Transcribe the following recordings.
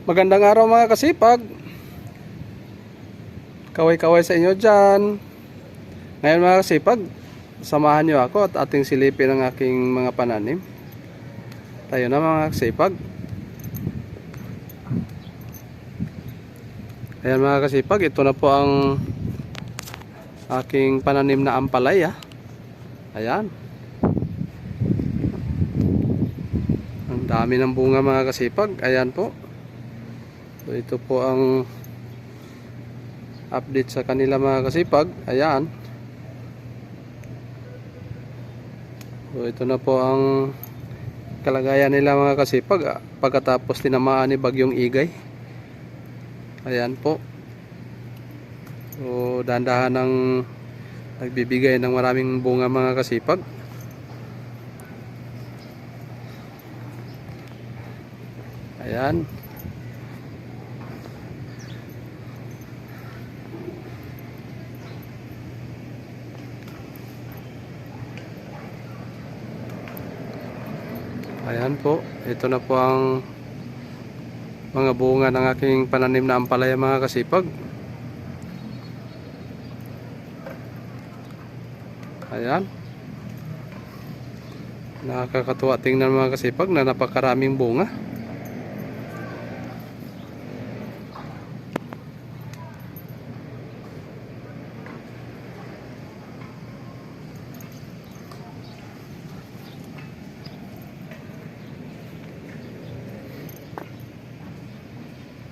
Magandang araw mga kasipag. Kaway-kaway sa inyo dyan. Ngayon mga kasipag, samahan nyo ako at ating silipin ang aking mga pananim. Tayo na mga kasipag. Ayan mga kasipag, ito na po ang aking pananim na ampalaya. Ayan. Ang dami ng bunga mga kasipag. Ayan po. So ito po ang update sa kanila mga kasipag. Ayan. So ito na po ang kalagayan nila mga kasipag pagkatapos tinamaan ni Bagyong Igay. Ayan po. So dahan-dahan ng nagbibigay ng maraming bunga mga kasipag. Ayan. Ayan po, ito na po ang mga bunga ng aking pananim na ampalaya mga kasipag. Ayan. Nakakatuwa tingnan mga kasipag na napakaraming bunga.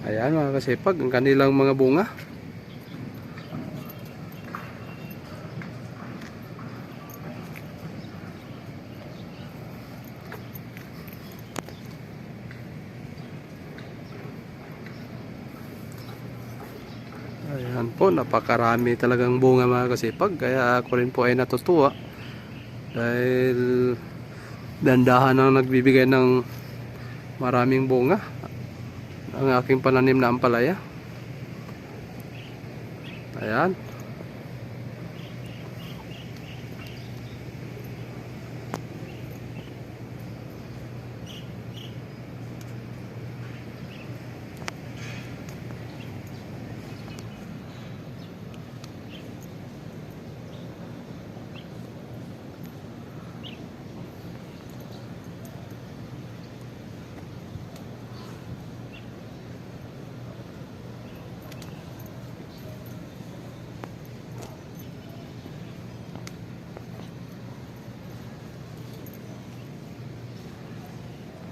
Ayan mga kasipag, ang kanilang mga bunga. Ayan po, napakarami talagang bunga mga kasipag. Kaya ako rin po ay natutuwa. Dahil dandahan ang nagbibigay ng maraming bunga ang aking pananim na ampalaya. Ayan.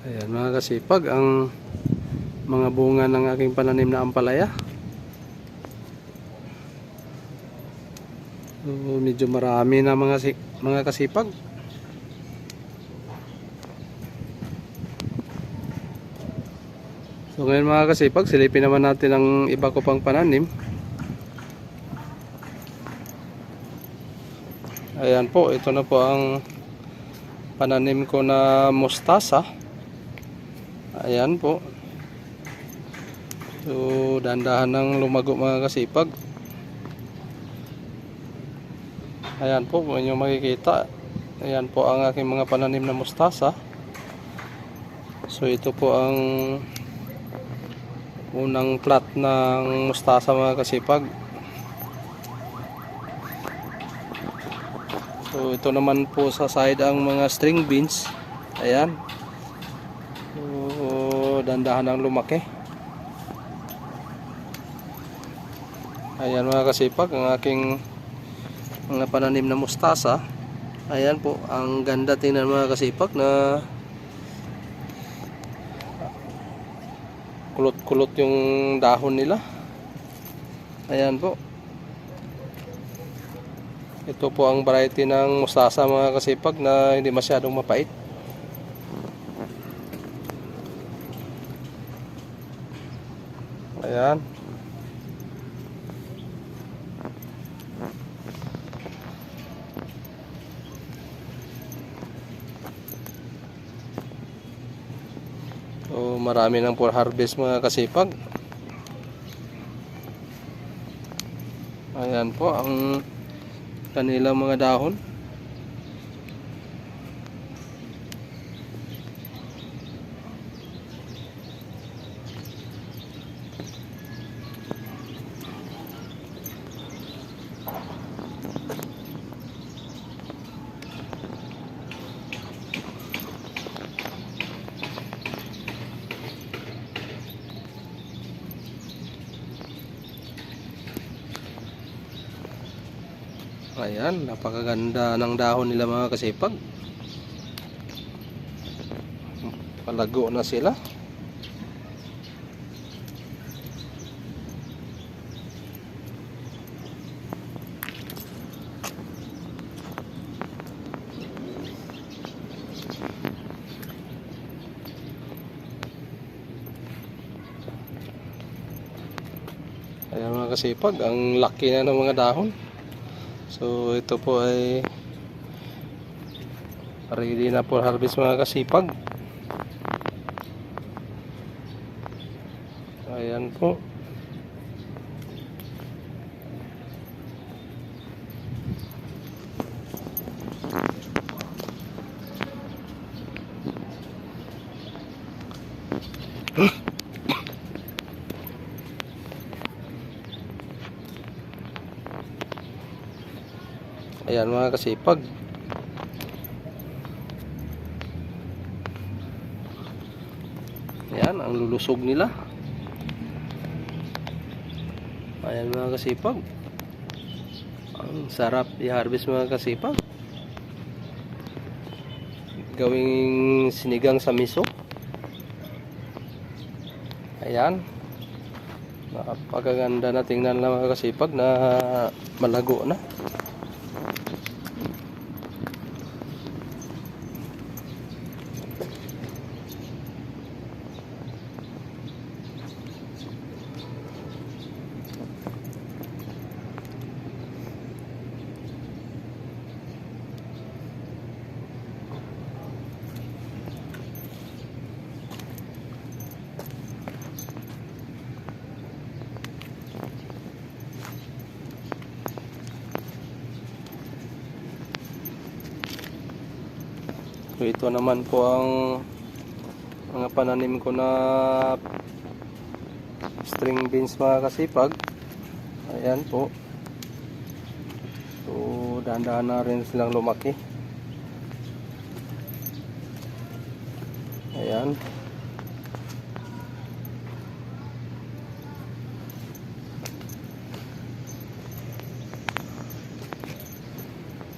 Ayan mga kasipag, ang mga bunga ng aking pananim na ampalaya. So, medyo marami na mga kasipag. So ngayon mga kasipag, silipin naman natin ang iba ko pang pananim. Ayan po, ito na po ang pananim ko na mustasa. Ayan po. So dahan-dahan ng lumago mga kasipag. Ayan po, kung inyo makikita. Ayan po ang aking mga pananim na mustasa. So ito po ang unang plat ng mustasa mga kasipag. So ito naman po sa side ang mga string beans. Ayan. So dandahan ang lumaki. Ayan mga kasipag, ang aking mga pananim na mustasa. Ayan po, ang ganda tingnan mga kasipag na kulot-kulot yung dahon nila. Ayan po. Ito po ang variety ng mustasa mga kasipag na hindi masyadong mapait. Ayan. So marami nang for harvest mga kasipag. Ayan po ang kanilang mga dahon. Ayan, napakaganda ng dahon nila mga kasipag. Palago na sila. Ayan mga kasipag, ang laki na ng mga dahon. So ito po ay ready na for harvest mga kasipag. Ayan po. Ayan mga kasipag. Ayan ang lulusog nila. Ayan mga kasipag. Ang sarap i-harvest mga kasipag. Gawing sinigang sa miso. Ayan. Napakaganda na tingnan lang mga kasipag na malago na. So ito naman po ang mga pananim ko na string beans mga kasipag. Ayan po. So dahan-dahan na rin silang lumaki. Ayan.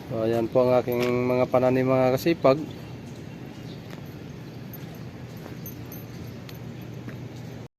So ayan po ang aking mga pananim mga kasipag.